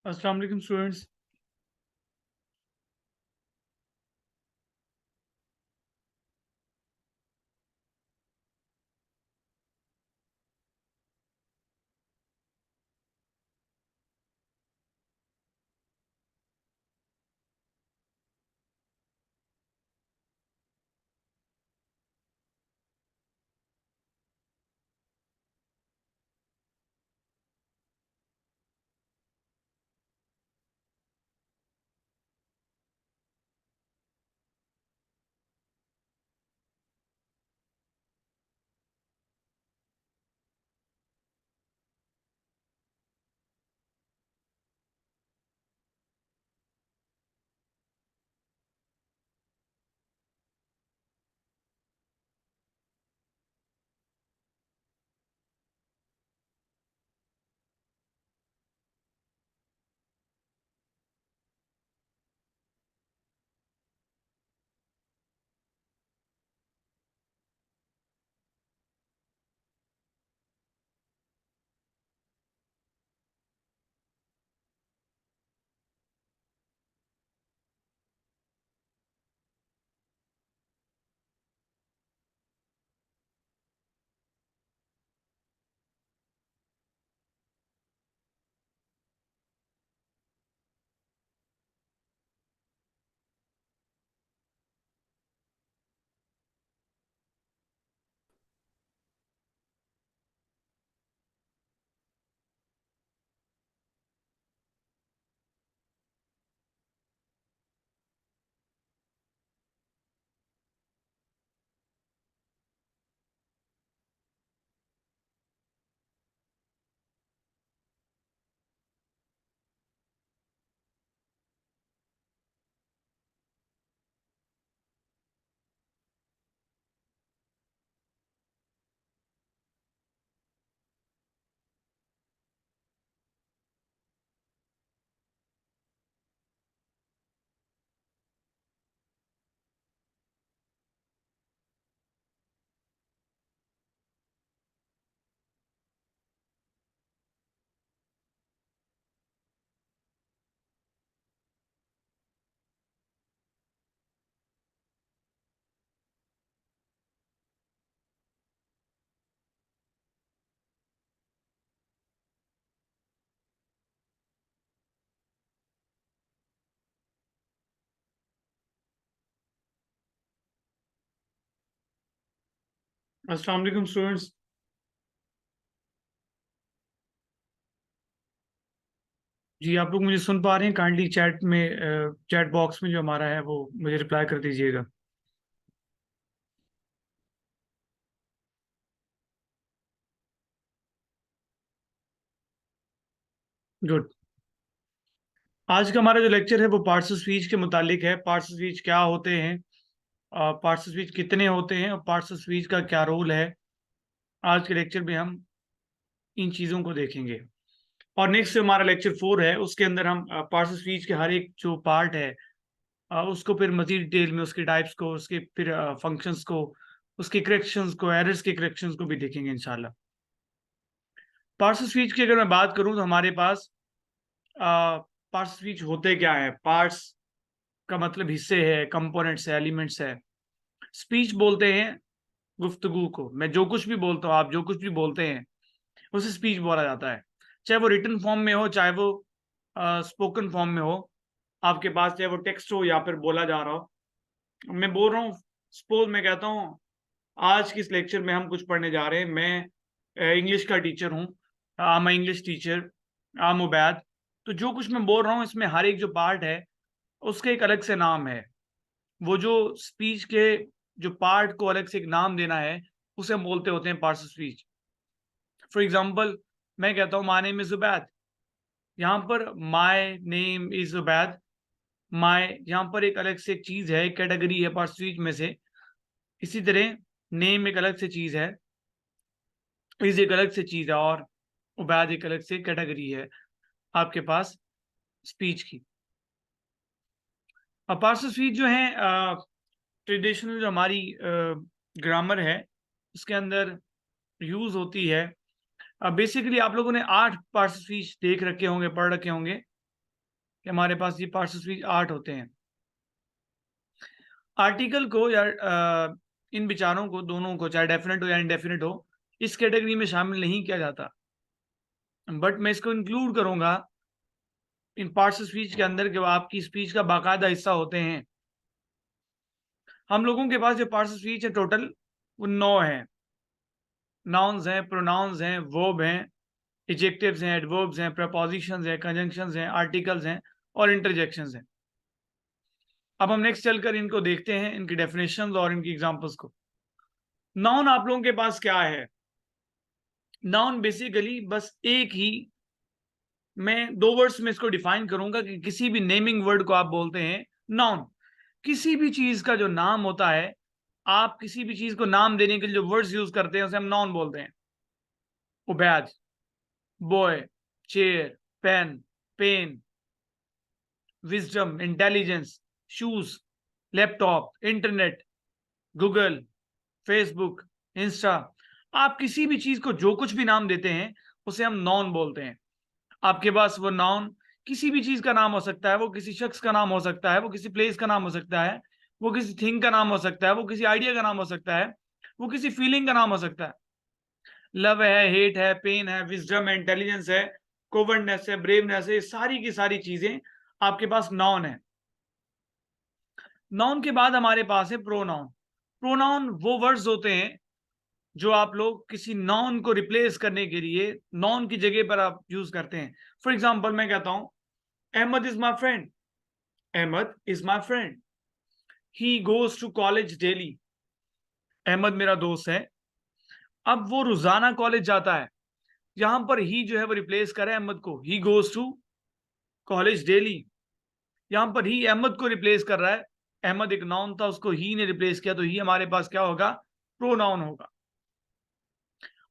अस्सलाम वालेकुम स्टूडेंट्स। अस्सलाम वालेकुम स्टूडेंट्स। जी, आप लोग मुझे सुन पा रहे हैं? काइंडली चैट में चैट बॉक्स में जो हमारा है वो मुझे रिप्लाई कर दीजिएगा। गुड। आज का हमारा जो लेक्चर है वो पार्ट्स ऑफ स्पीच के मुतालिक है। पार्ट्स ऑफ स्पीच क्या होते हैं, पार्ट्स ऑफ स्पीच कितने होते हैं और पार्ट्स ऑफ स्पीच का क्या रोल है। आज के लेक्चर में हम इन चीज़ों को देखेंगे। और नेक्स्ट जो हमारा लेक्चर 4 है उसके अंदर हम पार्ट्स ऑफ स्पीच के हर एक जो पार्ट है उसको फिर मजीद डिटेल में उसके टाइप्स को, उसके फिर फंक्शंस को, उसके करेक्शंस को, एरर्स के करेक्शंस को भी देखेंगे इंशाल्लाह। पार्ट्स ऑफ स्पीच की अगर मैं बात करूं तो हमारे पास पार्ट्स ऑफ स्पीच होते क्या है। पार्ट्स का मतलब हिस्से है, कंपोनेंट्स है, एलिमेंट्स है। स्पीच बोलते हैं गुफ्तगू को। मैं जो कुछ भी बोलता हूँ, आप जो कुछ भी बोलते हैं उसे स्पीच बोला जाता है। चाहे वो रिटन फॉर्म में हो, चाहे वो स्पोकन फॉर्म में हो आपके पास, चाहे वो टेक्स्ट हो या फिर बोला जा रहा हो। मैं बोल रहा हूँ, सपोज मैं कहता हूँ आज की इस लेक्चर में हम कुछ पढ़ने जा रहे हैं। मैं इंग्लिश का टीचर हूँ, I am English teacher, I am Ubaid. तो जो कुछ मैं बोल रहा हूँ इसमें हर एक जो पार्ट है उसका एक अलग से नाम है। वो जो स्पीच के जो पार्ट को अलग से एक नाम देना है उसे हम बोलते होते हैं parts of speech. For example, मैं कहता हूँ माय नेम इज उबैद। यहाँ पर my name is Ubaid, my यहाँ पर एक अलग से एक चीज है, एक कैटेगरी है पार्ट्स ऑफ स्पीच में से। इसी तरह नेम एक अलग से चीज है, इज एक अलग से चीज है, और उबैद एक अलग से कैटेगरी है आपके पास स्पीच की। अब पार्ट्स ऑफ स्पीच जो है ट्रेडिशनल जो हमारी ग्रामर है उसके अंदर यूज होती है। बेसिकली आप लोगों ने 8 पार्ट्स ऑफ स्पीच देख रखे होंगे, पढ़ रखे होंगे। कि हमारे पास ये पार्ट्स ऑफ स्पीच 8 होते हैं। आर्टिकल को या इन विचारों को, दोनों को, चाहे डेफिनेट हो या इनडेफिनेट हो, इस कैटेगरी में शामिल नहीं किया जाता, बट मैं इसको इंक्लूड करूंगा इन पार्ट्स ऑफ स्पीच के अंदर कि वो आपकी स्पीच का बाकायदा हिस्सा होते हैं। हम लोगों के पास जो पार्ट्स ऑफ स्पीच है टोटल, वो 9 हैं। नाउन्स हैं, प्रोनाउंस हैं, वर्ब हैं, एडजेक्टिव्स हैं, एडवर्ब्स हैं, प्रपोजिशंस हैं, कंजंक्शंस हैं, आर्टिकल्स हैं और इंटरजेक्शंस हैं। अब हम नेक्स्ट चलकर इनको देखते हैं, इनकी डेफिनेशंस और इनकी एग्जांपल्स को। नाउन आप लोगों के पास क्या है? नाउन बेसिकली बस एक ही, मैं 2 वर्ड्स में इसको डिफाइन करूंगा कि किसी भी नेमिंग वर्ड को आप बोलते हैं नाउन। किसी भी चीज का जो नाम होता है, आप किसी भी चीज को नाम देने के लिए जो वर्ड्स यूज करते हैं उसे हम नाउन बोलते हैं। Ubaid, boy, chair, pen, pen, wisdom, intelligence, shoes, laptop, internet, Google, Facebook, Insta. आप किसी भी चीज को जो कुछ भी नाम देते हैं उसे हम नाउन बोलते हैं। आपके पास वो नाउन किसी भी चीज का नाम हो सकता है, वो किसी शख्स का नाम हो सकता है, वो किसी प्लेस का नाम हो सकता है, वो किसी थिंग का नाम हो सकता है, वो किसी आइडिया का नाम हो सकता है, वो किसी फीलिंग का नाम हो सकता है। लव है, हेट है, पेन है, विजडम है, इंटेलिजेंस है, कोवर्डनेस है, ब्रेवनेस है, ये सारी की सारी चीजें आपके पास नाउन है। नाउन के बाद हमारे पास है प्रोनाउन। प्रोनाउन वो वर्ड्स होते हैं जो आप लोग किसी नाउन को रिप्लेस करने के लिए नाउन की जगह पर आप यूज करते हैं। फॉर एग्जाम्पल मैं कहता हूं Ahmed is my friend, Ahmed is my friend. He goes to college daily, Ahmed मेरा दोस्त है। अब वो रोजाना कॉलेज जाता है, यहां पर ही जो है वो रिप्लेस करे अहमद को, he goes to college daily. यहां पर ही अहमद को रिप्लेस कर रहा है, अहमद एक नाउन था उसको ही ने रिप्लेस किया, तो ही हमारे पास क्या होगा? प्रोनाउन होगा।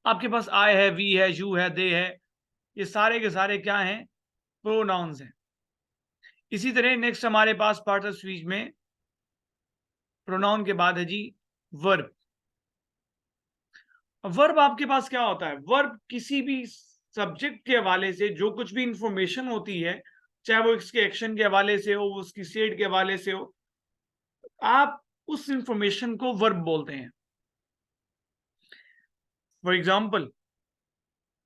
आपके पास आई है, वी है, यू है, दे है, ये सारे के सारे क्या हैं? प्रोनाउंस हैं। इसी तरह नेक्स्ट हमारे पास पार्ट ऑफ स्पीच में प्रोनाउन के बाद है जी वर्ब। वर्ब आपके पास क्या होता है? वर्ब किसी भी सब्जेक्ट के हवाले से जो कुछ भी इंफॉर्मेशन होती है, चाहे वो इसके एक्शन के हवाले से हो, उसकी स्टेट के हवाले से हो, आप उस इंफॉर्मेशन को वर्ब बोलते हैं। For example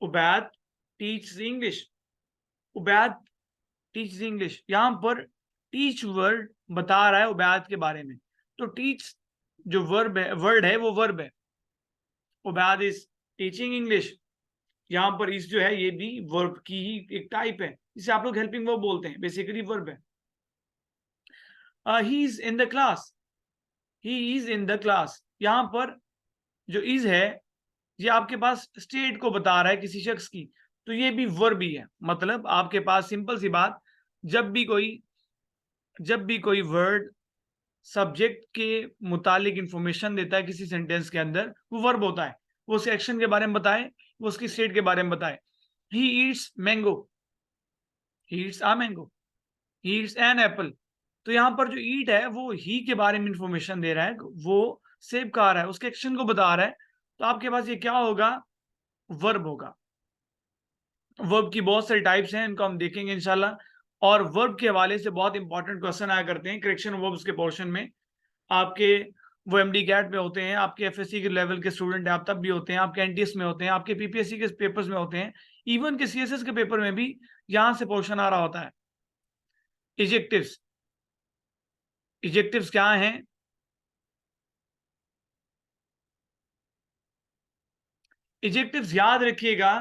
Ubaid teach English, Ubaid teach English. यहां पर टीच वर्ड बता रहा है उबैद के बारे में, तो टीच जो वर्ब है, वर्ड है, वो वर्ब है। उबैद इज टीचिंग इंग्लिश, यहाँ पर इस जो है ये भी वर्ब की ही एक टाइप है, जिसे आप लोग हेल्पिंग वर्ब बोलते हैं, बेसिकली वर्ब है। He is in the class, he is in the class. यहाँ पर जो इज है ये आपके पास स्टेट को बता रहा है किसी शख्स की, तो ये भी वर्ब ही है। मतलब आपके पास सिंपल सी बात, जब भी कोई वर्ड सब्जेक्ट के मुतालिक इंफॉर्मेशन देता है किसी सेंटेंस के अंदर, वो वर्ब होता है। वो उसके एक्शन के बारे में बताए, वो उसकी स्टेट के बारे में बताए। He eats mango, he eats a mango, he eats an apple. तो यहाँ पर जो ईट है वो ही के बारे में इंफॉर्मेशन दे रहा है, वो सेब खा रहा है, उसके एक्शन को बता रहा है। तो आपके पास ये क्या होगा? वर्ब होगा। वर्ब की बहुत सारी टाइप्स हैं, इनको हम देखेंगे इंशाल्लाह। और वर्ब के हवाले से बहुत इंपॉर्टेंट क्वेश्चन आया करते हैं करेक्शन वर्ब्स के पोर्शन में। आपके वो एमडी कैट में होते हैं, आपके एफएससी के लेवल के स्टूडेंट हैं आप तब भी होते हैं, आपके एनटीएस में होते हैं, आपके पीपीएससी के पेपर्स में होते हैं, इवन के सीएसएस के पेपर में भी यहां से पोर्शन आ रहा होता है। इजेक्टिव्स, इजेक्टिव्स क्या हैं? इजेक्टिव्स याद रखिएगा,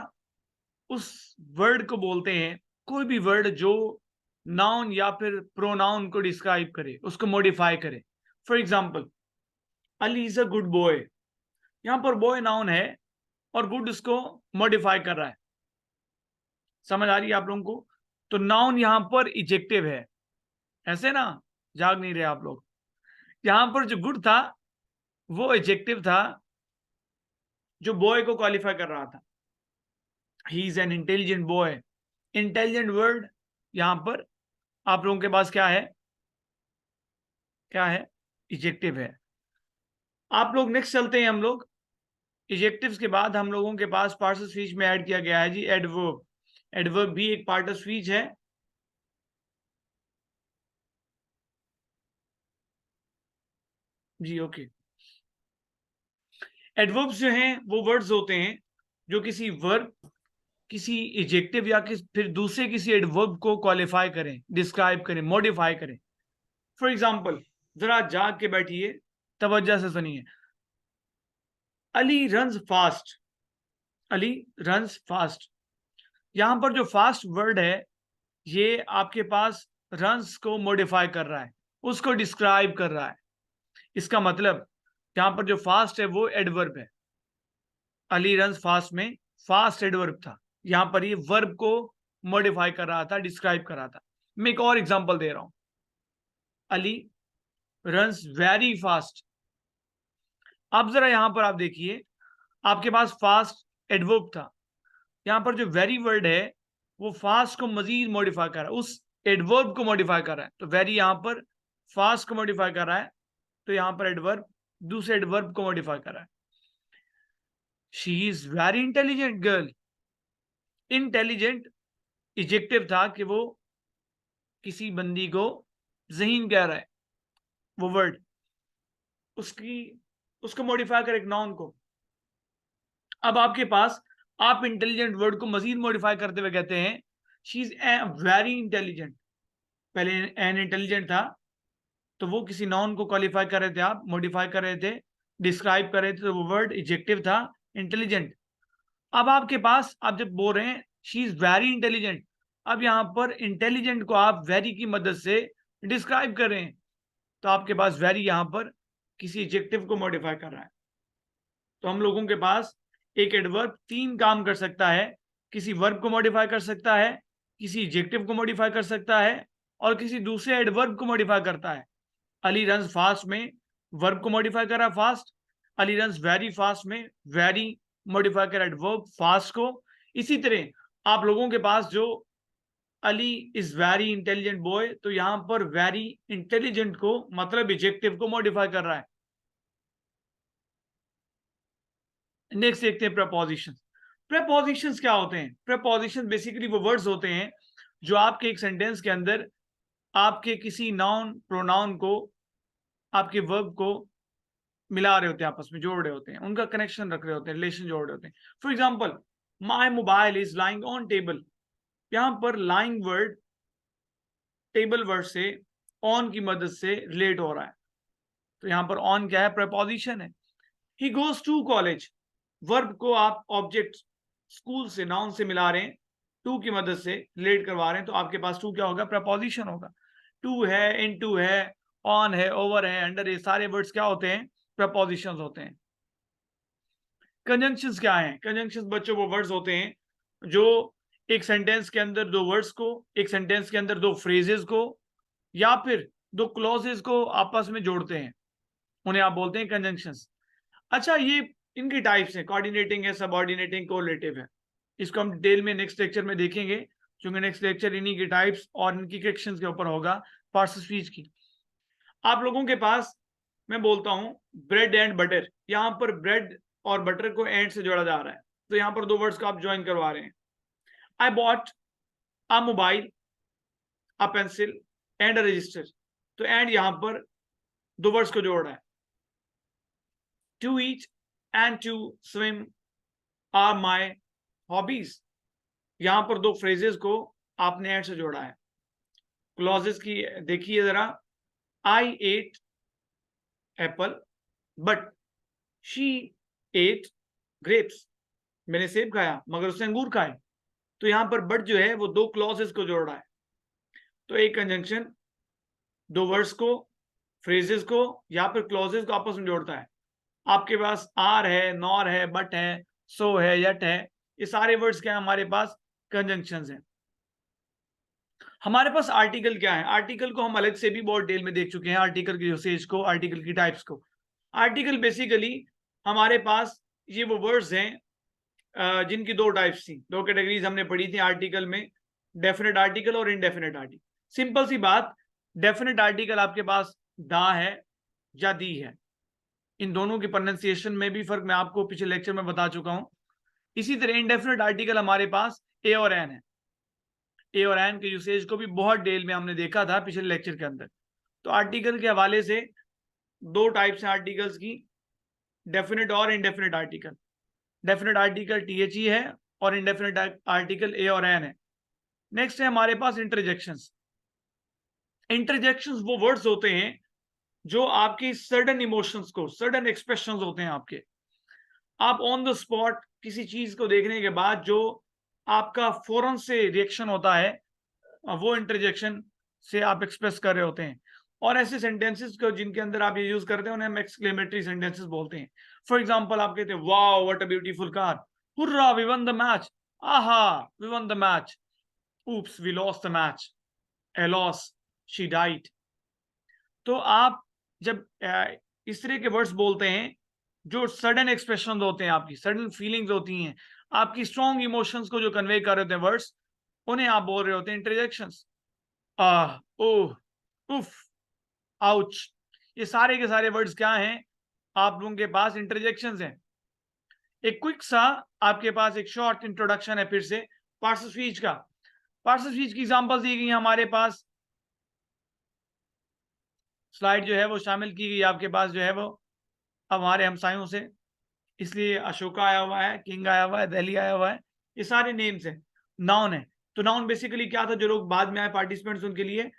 उस वर्ड को बोलते हैं, कोई भी वर्ड जो नाउन या फिर प्रोनाउन को डिस्क्राइब करे, उसको मॉडिफाई करे। For example Ali is a good boy, यहां पर बॉय नाउन है और गुड उसको मॉडिफाई कर रहा है। समझ आ रही है आप लोगों को? तो नाउन यहां पर इजेक्टिव है। ऐसे ना, जाग नहीं रहे आप लोग। यहां पर जो गुड था वो एडजेक्टिव था जो बॉय को क्वालिफाई कर रहा था। He is an intelligent boy, intelligent word यहां पर आप लोगों के पास क्या है? क्या है? इजेक्टिव है। आप लोग नेक्स्ट चलते हैं हम लोग। इजेक्टिव्स के बाद हम लोगों के पास पार्ट ऑफ स्पीच में ऐड किया गया है जी एडवर्ब। एडवर्ब भी एक पार्ट ऑफ स्पीच है। जी ओके। एडवर्ब्स जो हैं वो वर्ड्स होते हैं जो किसी वर्ब, किसी एडजेक्टिव या फिर दूसरे किसी एडवर्ब को क्वालिफाई करें, डिस्क्राइब करें, मॉडिफाई करें। फॉर एग्जाम्पल, जरा जाग के बैठिए, तवज्जो से सुनिए। Ali runs fast. Ali runs fast. यहां पर जो फास्ट वर्ड है, ये आपके पास रन्स को मॉडिफाई कर रहा है, उसको डिस्क्राइब कर रहा है। इसका मतलब यहां पर जो फास्ट है वो एडवर्ब है। अली रन्स फास्ट में फास्ट एडवर्ब था, यहां पर ये वर्ब को मॉडिफाई कर रहा था, डिस्क्राइब कर रहा था। मैं एक और एग्जांपल दे रहा हूं। Ali runs very fast. अब जरा यहां पर आप देखिए, आपके पास फास्ट एडवर्ब था, यहां पर जो वेरी वर्ड है वो फास्ट को मजीद मॉडिफाई कर रहा है, उस एडवर्ब को मॉडिफाई कर रहा है। तो वेरी यहां पर फास्ट को मॉडिफाई कर रहा है, तो यहां पर एडवर्ब दूसरे एडवर्ब को मॉडिफाई कर रहा है। She is very intelligent girl. Intelligent adjective था कि वो किसी बंदी को ज़हीन कह रहा है, वो वर्ड उसकी उसको मॉडिफाई कर एक नाउन को। अब आपके पास आप इंटेलिजेंट वर्ड को मजीद मॉडिफाई करते हुए कहते हैं शी इज वेरी इंटेलिजेंट। पहले एन इंटेलिजेंट था, तो वो किसी नाउन को क्वालिफाई कर रहे थे, आप मॉडिफाई कर रहे थे, डिस्क्राइब कर रहे थे, तो वो वर्ड एडजेक्टिव था इंटेलिजेंट। अब आपके पास आप जब बोल रहे हैं शी इज वेरी इंटेलिजेंट, अब यहां पर इंटेलिजेंट को आप वेरी की मदद से डिस्क्राइब कर रहे हैं, तो आपके पास वेरी यहां पर किसी एडजेक्टिव को मॉडिफाई कर रहा है। तो हम लोगों के पास एक एडवर्ब तीन काम कर सकता है, किसी वर्ब को मॉडिफाई कर सकता है, किसी एडजेक्टिव को मॉडिफाई कर सकता है, और किसी दूसरे एडवर्ब को मॉडिफाई करता है। अली रन्स फास्ट में वर्ब को मॉडिफाई करा fast, Ali runs very fast में वेरी मॉडिफाई करा एडवर्ब फास्ट को। इसी तरह आप लोगों के पास जो Ali is very intelligent boy, तो यहां पर वेरी इंटेलिजेंट को मतलब एडजेक्टिव को मॉडिफाई कर रहा है। नेक्स्ट देखते हैं प्रपोजिशन। प्रपोजिशंस क्या होते हैं? प्रपोजिशन बेसिकली वो वर्ड्स होते हैं जो आपके एक सेंटेंस के अंदर आपके किसी नाउन प्रोनाउन को, आपके वर्ब को मिला रहे होते हैं, आपस में जोड़ रहे होते हैं, उनका कनेक्शन रख रहे होते हैं, रिलेशन जोड़ रहे होते हैं। For example, my mobile is lying on table. यहां पर लाइंग वर्ड टेबल वर्ड से ऑन की मदद से रिलेट हो रहा है, तो यहां पर ऑन क्या है? प्रपोजिशन है। He goes to college, verb को आप ऑब्जेक्ट स्कूल से नाउन से मिला रहे हैं, टू की मदद से रिलेट करवा रहे हैं, तो आपके पास टू क्या होगा? प्रपोजिशन होगा। टू है, इनटू है, ऑन है, ओवर है, अंडर है, सारे वर्ड्स क्या होते हैं? प्रपोजिशंस होते हैं। कंजंक्शंस क्या हैं? कंजंक्शंस बच्चों वो वर्ड्स होते हैं जो एक सेंटेंस के अंदर दो वर्ड्स को, एक सेंटेंस के अंदर दो फ्रेजेस को, या फिर दो क्लॉजेस को आपस में जोड़ते हैं, उन्हें आप बोलते हैं कंजंक्शंस। अच्छा, ये इनकी टाइप्स हैं, कोऑर्डिनेटिंग है, सबऑर्डिनेटिंग, कोरिलेटिव है। इसको हम डिटेल में नेक्स्ट लेक्चर में देखेंगे, क्योंकि नेक्स्ट लेक्चर इन्हीं की टाइप्स और इनकी करेक्शंस के ऊपर होगा, पार्ट्स ऑफ स्पीच की। आप लोगों के पास मैं बोलता हूं ब्रेड एंड बटर, यहां पर ब्रेड और बटर को एंड से जोड़ा जा रहा है, तो यहां पर दो वर्ड्स को आप ज्वाइन करवा रहे हैं। I bought a mobile, a pencil and a register, तो एंड यहां पर दो वर्ड्स को जोड़ रहा है। To eat and to swim are my hobbies, यहां पर दो फ्रेजेस को आपने एंड से जोड़ा है। क्लॉजेस की देखिए जरा, I ate apple but she ate grapes, मैंने सेब खाया मगर उसने अंगूर खाए, तो यहां पर बट जो है वो दो क्लॉजेस को जोड़ रहा है। तो एक कंजंक्शन दो वर्ड्स को, फ्रेजेस को या फिर क्लॉजेस को आपस में जोड़ता है। आपके पास आर है, नॉर है, बट है, सो है, यट है, ये सारे वर्ड्स क्या है? हमारे पास कंजंक्शंस हैं। हमारे पास आर्टिकल क्या है? आर्टिकल को हम अलग से भी बहुत डिटेल में देख चुके हैं, आर्टिकल की यूसेज को, आर्टिकल की टाइप्स को। आर्टिकल बेसिकली हमारे पास ये वो वर्ड्स हैं जिनकी दो टाइप्स थी, दो कैटेगरीज हमने पढ़ी थी आर्टिकल में, डेफिनेट आर्टिकल और इनडेफिनेट आर्टिकल। सिंपल सी बात, डेफिनेट आर्टिकल आपके पास दा है या दी है, इन दोनों की प्रोनाउंसिएशन में भी फर्क मैं आपको पिछले लेक्चर में बता चुका हूं। इसी तरह इनडेफिनेट आर्टिकल हमारे पास ए और एन है। ए और एन के यूसेज को भी बहुत डिटेल में हमने देखा था पिछले लेक्चर के अंदर। तो आर्टिकल के हवाले से दो टाइप्स हैं आर्टिकल्स की, डेफिनेट और indefinite article. Definite article THE है और इनडेफिनेट आर्टिकल A और N है। नेक्स्ट है हमारे पास इंटरजेक्शंस। इंटरजेक्शंस वो वर्ड्स होते हैं जो आपकी सडन इमोशंस को, सडन एक्सप्रेशंस होते हैं आपके, आप ऑन द स्पॉट किसी चीज को देखने के बाद जो आपका फौरन से रिएक्शन होता है, वो इंटरजेक्शन से आप एक्सप्रेस कर रहे होते हैं। और ऐसे सेंटेंसेस को जिनके अंदर आप ये यूज करते हैं उन्हें हम एक्सक्लेमेटरी सेंटेंसेस बोलते हैं। फॉर एग्जांपल आप कहते हैं wow what a beautiful car, hurrah we won the match, aha we won the match, oops we lost the match, alas she died. तो आप जब इस तरह के वर्ड्स बोलते हैं जो सडन एक्सप्रेशन होते हैं, आपकी सडन फीलिंग्स होती हैं, आपकी स्ट्रॉन्ग इमोशंस को जो कन्वे कर रहे होते हैं वर्ड्स, उन्हें आप बोल रहे होते हैं इंटरजेक्शंस। आह, ओह, उफ, आउच, ये सारे के सारे वर्ड्स क्या हैं? आप लोगों के पास इंटरजेक्शंस हैं। एक क्विक सा आपके पास एक शॉर्ट इंट्रोडक्शन है फिर से पार्ट्स ऑफ स्पीच का। पार्ट्स ऑफ स्पीच की एग्जांपल्स दी गई हैं हमारे पास, स्लाइड जो है वो शामिल की गई आपके पास जो है वो हमारे हमसायों से, इसलिए अशोका आया हुआ है, किंग आया हुआ है, दिल्ली आया हुआ है, ये सारे नेम्स हैं। नाउन है, तो नाउन बेसिकली क्या था, जो लोग बाद में आए पार्टिसिपेंट्स उनके लिए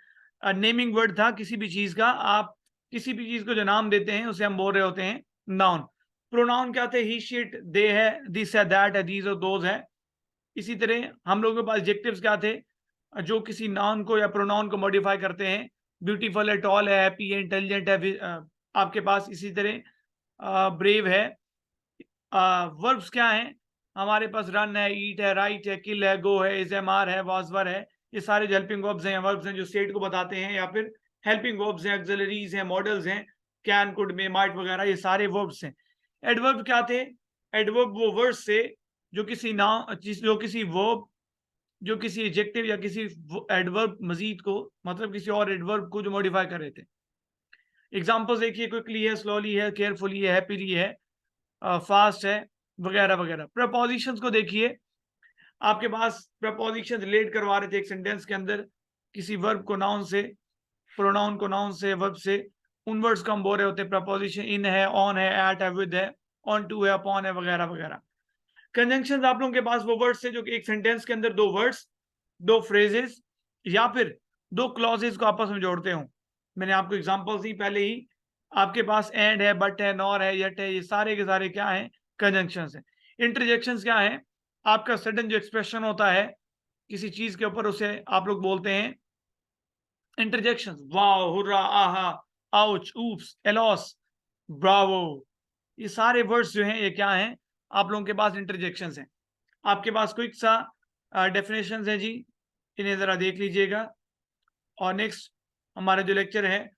नेमिंग वर्ड था किसी भी चीज का। आप किसी भी चीज को जो नाम देते हैं उसे हम बोल रहे होते हैं नाउन। प्रोनाउन क्या थे? ही, शी, इट, दे है, दिस है, दैट है, दीज और दोज है। इसी तरह हम लोगों के पास एडजेक्टिव्स क्या थे, जो किसी नाउन को या प्रोनाउन को मॉडिफाई करते हैं। ब्यूटीफुल है, टॉल है, हैप्पी है, इंटेलिजेंट है, आपके पास इसी तरह ब्रेव है। वर्ब्स क्या हैं हमारे पास? रन है, ईट है, राइट है, किल है, गो है, इज एम आर है, वाजवर है। ये सारे जो हेल्पिंग वर्ब्स हैं, वर्ब्स हैं जो स्टेट को बताते हैं, या फिर हेल्पिंग वर्ब्स हैं, ऑक्सिलरीज हैं, मॉडल्स हैं, कैन, कुड, मे, माइट वगैरह, ये सारे वर्ब्स हैं। एडवर्ब क्या थे? एडवर्ब वो वर्ड्स से जो किसी नाउन, जो किसी वर्ब, जो किसी एडजेक्टिव या किसी एडवर्ब मजीद को, मतलब किसी और एडवर्ब को जो मॉडिफाई कर रहे थे। एग्जांपल्स देखिए, क्विकली है, स्लोली है, केयरफुली है, हैप्पीली है, फास्ट है, वगैरह वगैरह। प्रपोजिशंस को देखिए, आपके पास प्रपोजिशन रिलेट करवा रहे थे एक सेंटेंस के अंदर किसी वर्ब को नाउन से, प्रोनाउन को नाउन से, वर्ब से। उन वर्ड्स को हम बोल रहे होते हैं प्रपोजिशन। इन है, ऑन है, एट है, विद है, ऑन टू है, अपॉन है, वगैरह वगैरह। कंजंक्शंस आप लोगों के पास वो वर्ड्स है जो कि एक सेंटेंस के अंदर दो वर्ड्स, दो फ्रेजेस या फिर दो क्लॉजेस को आपस में जोड़ते हो। मैंने आपको एग्जांपल्स दी पहले ही। आपके पास एंड है, बट है, नॉर है, यट है, ये सारे के सारे क्या हैं? कंजंक्शंस हैं। इंटरजेक्शंस क्या है? आपका सडन जो एक्सप्रेशन होता है किसी चीज के ऊपर, उसे आप लोग बोलते हैं इंटरजेक्शंस। वाओ, हुर्रा, आहा, आउच, ऊप्स, एलॉस, ब्रावो, ये सारे वर्ड्स जो हैं ये क्या हैं? आप लोगों के पास इंटरजेक्शंस हैं। आपके पास क्विक सा डेफिनेशंस है जी, इन्हें जरा देख लीजिएगा। और नेक्स्ट हमारा जो लेक्चर है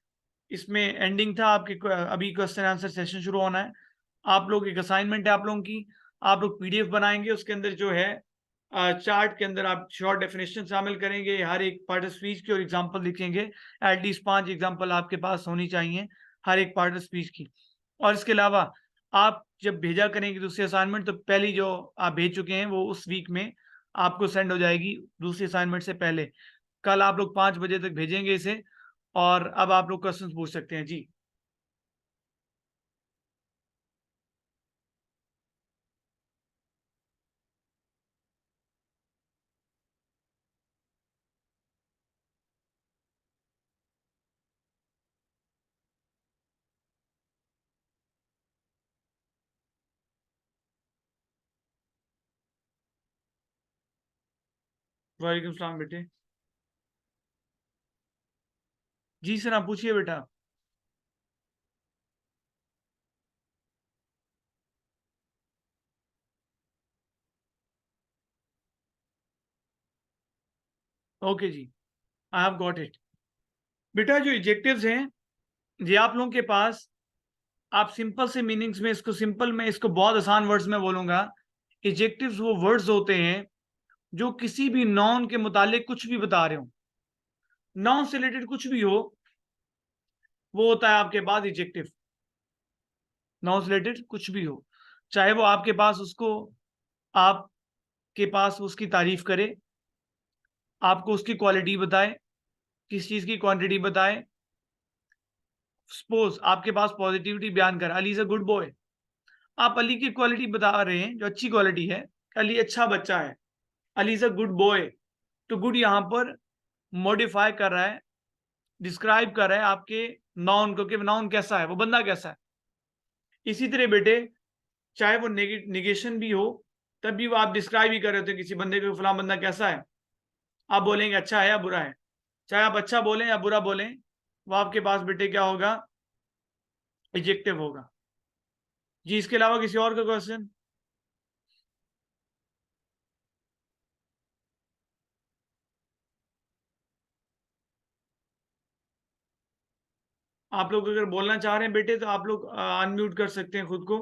इसमें एंडिंग था आपके, अभी क्वेश्चन आंसर सेशन शुरू होना है। आप लोग एक असाइनमेंट है आप लोगों की, आप लोग PDF बनाएंगे, उसके अंदर जो है चार्ट के अंदर आप शॉर्ट डेफिनेशन शामिल करेंगे हर एक पार्ट ऑफ स्पीच की, और एग्जांपल लिखेंगे। एटलीस्ट 5 एग्जांपल आपके पास होनी चाहिए हर एक पार्ट ऑफ स्पीच की। और इसके अलावा आप जब भेजा करेंगे दूसरी असाइनमेंट, तो पहली जो आप भेज चुके हैं वो उस वीक में आपको सेंड हो जाएगी दूसरी असाइनमेंट से पहले। कल आप लोग 5 बजे तक भेजेंगे इसे, और अब आप लोग क्वेश्चन पूछ सकते हैं जी। वालेकुम सलाम बेटे। जी सर, आप पूछिए बेटा। ओके जी, आई हैव गॉट इट। बेटा जो एडजेक्टिव्स हैं ये आप लोगों के पास, आप सिंपल से मीनिंग्स में इसको, सिंपल में इसको बहुत आसान वर्ड्स में बोलूंगा। एडजेक्टिव्स वो वर्ड्स होते हैं जो किसी भी नाउन के मुतालिक कुछ भी बता रहे हो, नाउन से रिलेटेड कुछ भी हो, वो होता है आपके पास एडजेक्टिव। नाउन से रिलेटेड कुछ भी हो, चाहे वो आपके पास उसको, आपके पास उसकी तारीफ करे, आपको उसकी क्वालिटी बताए, किस चीज की क्वांटिटी बताए, सपोज आपके पास पॉजिटिविटी बयान कर, Ali is a good boy. आप अली की क्वालिटी बता रहे हैं जो अच्छी क्वालिटी है, अली अच्छा बच्चा है, Ali is a good boy. तो गुड यहाँ पर मॉडिफाई कर रहा है, डिस्क्राइब कर रहा है आपके नाउन को, कि नाउन कैसा है, वो बंदा कैसा है। इसी तरह बेटे, चाहे वो निगेशन भी हो, तब भी वो आप डिस्क्राइब ही कर रहे होते किसी बंदे को, फलां बंदा कैसा है। आप बोलेंगे अच्छा है या बुरा है। चाहे आप अच्छा बोलें या बुरा बोलें, वो आपके पास बेटे क्या होगा, एडजेक्टिव होगा। जी, इसके अलावा किसी और का क्वेश्चन? आप लोग अगर बोलना चाह रहे हैं बेटे, तो आप लोग अनम्यूट कर सकते हैं खुद को।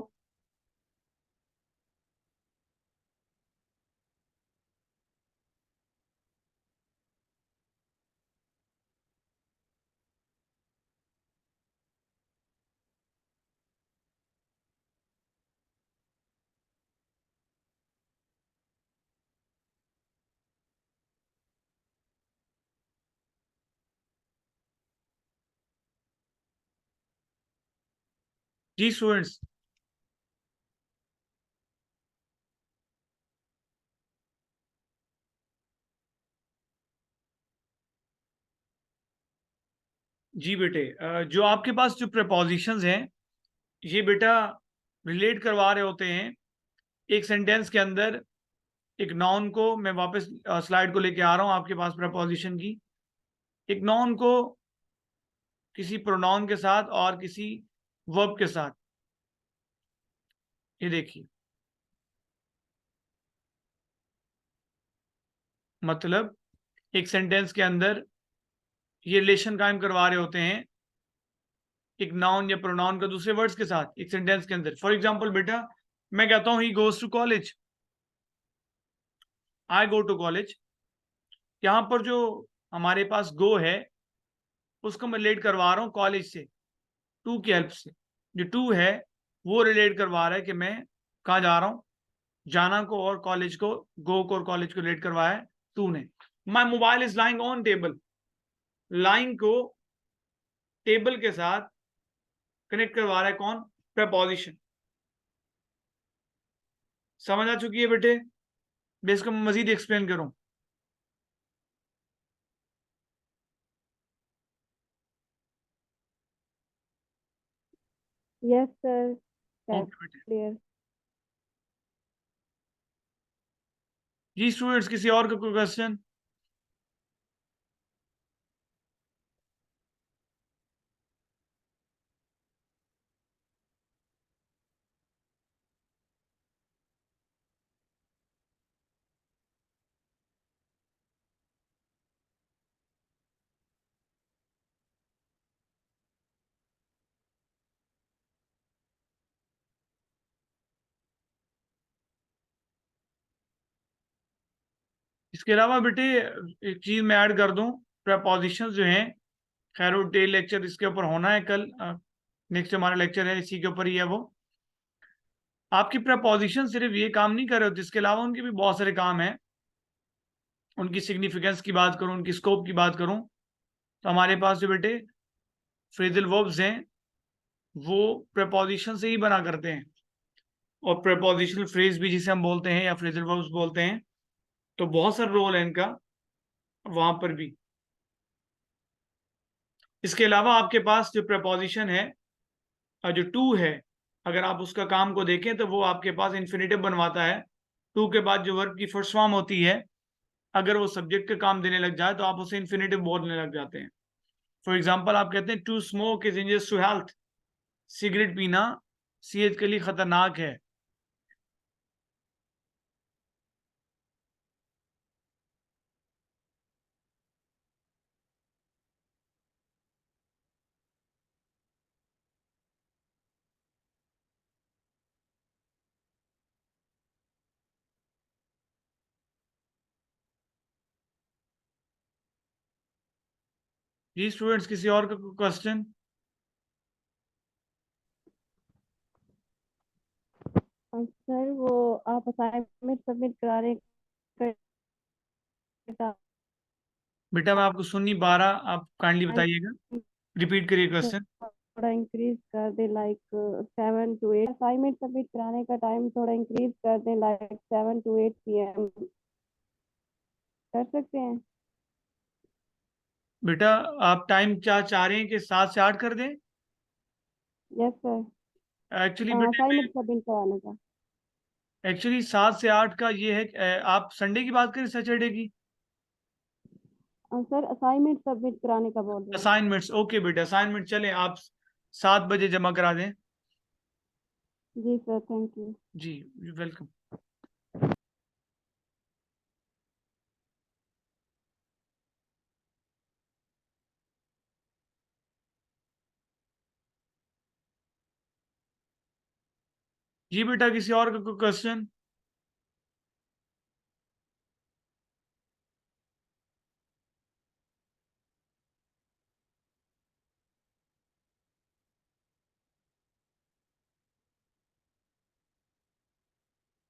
जी स्टूडेंट्स। जी बेटे, जो आपके पास जो प्रपोजिशंस हैं, ये बेटा रिलेट करवा रहे होते हैं एक सेंटेंस के अंदर एक नाउन को। मैं वापस स्लाइड को लेके आ रहा हूँ आपके पास प्रपोजिशन की। एक नाउन को किसी प्रोनाउन के साथ और किसी वर्ब के साथ, ये देखिए, मतलब एक सेंटेंस के अंदर ये रिलेशन कायम करवा रहे होते हैं एक नाउन या प्रोनाउन का दूसरे वर्ड्स के साथ एक सेंटेंस के अंदर। फॉर एग्जांपल बेटा, मैं कहता हूं he goes to college, I go to college. यहां पर जो हमारे पास गो है, उसको मैं रिलेट करवा रहा हूं कॉलेज से, टू की हेल्प से। जो टू है वो रिलेट करवा रहा है कि मैं कहाँ जा रहा हूं, जाना को और कॉलेज को, गो को और कॉलेज को रिलेट करवाया है टू ने। My mobile is lying on table, lying को टेबल के साथ कनेक्ट करवा रहा है कौन, प्रपोजिशन। समझ आ चुकी है बेटे? बेस को मैं मजीद एक्सप्लेन करूं? Yes, sir. That's ओके बेटे। clear. जी स्टूडेंट्स, किसी और का कोई क्वेश्चन? इसके अलावा बेटे एक चीज मैं ऐड कर दूं, प्रपोजिशंस जो हैं, खैर वो डे लेक्चर इसके ऊपर होना है कल, नेक्स्ट हमारा लेक्चर है इसी के ऊपर ही है वो। आपकी प्रपोजिशन सिर्फ ये काम नहीं कर रहे होते, इसके अलावा उनके भी बहुत सारे काम हैं। उनकी सिग्निफिकेंस की बात करूं, उनकी स्कोप की बात करूं, तो हमारे पास जो बेटे फ्रेजल वर्ब्स हैं, वो प्रपोजिशन से ही बना करते हैं। और प्रपोजिशनल फ्रेज भी जिसे हम बोलते हैं या फ्रेजल वर्ब्स बोलते हैं, तो बहुत सारा रोल है इनका वहां पर भी। इसके अलावा आपके पास जो प्रपोजिशन है, जो टू है, अगर आप उसका काम को देखें तो वो आपके पास इन्फिनेटिव बनवाता है। टू के बाद जो वर्ब की फर्स्ट फॉर्म होती है, अगर वो सब्जेक्ट का काम देने लग जाए तो आप उसे इन्फिनेटिव बोलने लग जाते हैं। फॉर एग्जाम्पल, आप कहते हैं to smoke is injurious to health, cigarette पीना सेहत के लिए खतरनाक है। जी स्टूडेंट्स, किसी और का क्वेश्चन? और सर वो आप असाइनमेंट सबमिट करा रहे हैं बेटा मैं आपको सुन नहीं पा रहा, आप काइंडली बताइएगा, रिपीट करिए क्वेश्चन। थोड़ा इंक्रीज कर दे, लाइक 7 to 8। असाइनमेंट सबमिट कराने का टाइम थोड़ा इंक्रीज कर दे, लाइक 7 to 8 PM। कर सकते हैं? बेटा आप टाइम क्या चाह रहे हैं कि 7 से 8 कर दें? Yes sir. एक्चुअली बेटे मैं असाइनमेंट सबमिट कराने का। एक्चुअली 7 से 8 का ये है आप संडे की बात करें सैटरडे की? सर असाइनमेंट सबमिट कराने का बोल रहे हैं। असाइनमेंट्स, ओके बेटा, असाइनमेंट चलें, आप 7 बजे जमा करा दें। जी सर, थैंक यू। जी, वेलकम। जी बेटा, किसी और का कोई क्वेश्चन?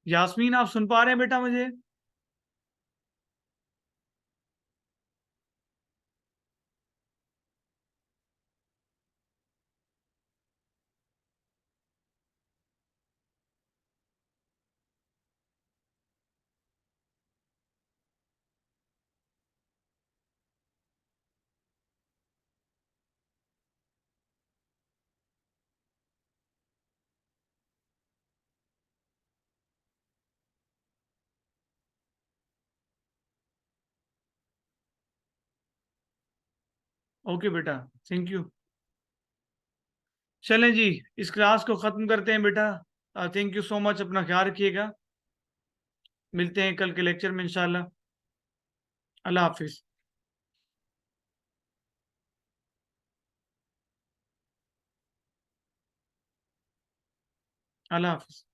यास्मीन, आप सुन पा रहे हैं बेटा मुझे? ओके बेटा, थैंक यू। चलें जी, इस क्लास को ख़त्म करते हैं बेटा। थैंक यू सो मच, अपना ख्याल रखिएगा। मिलते हैं कल के लेक्चर में इंशाल्लाह। अल्लाह हाफिज़। अल्लाह हाफिज़।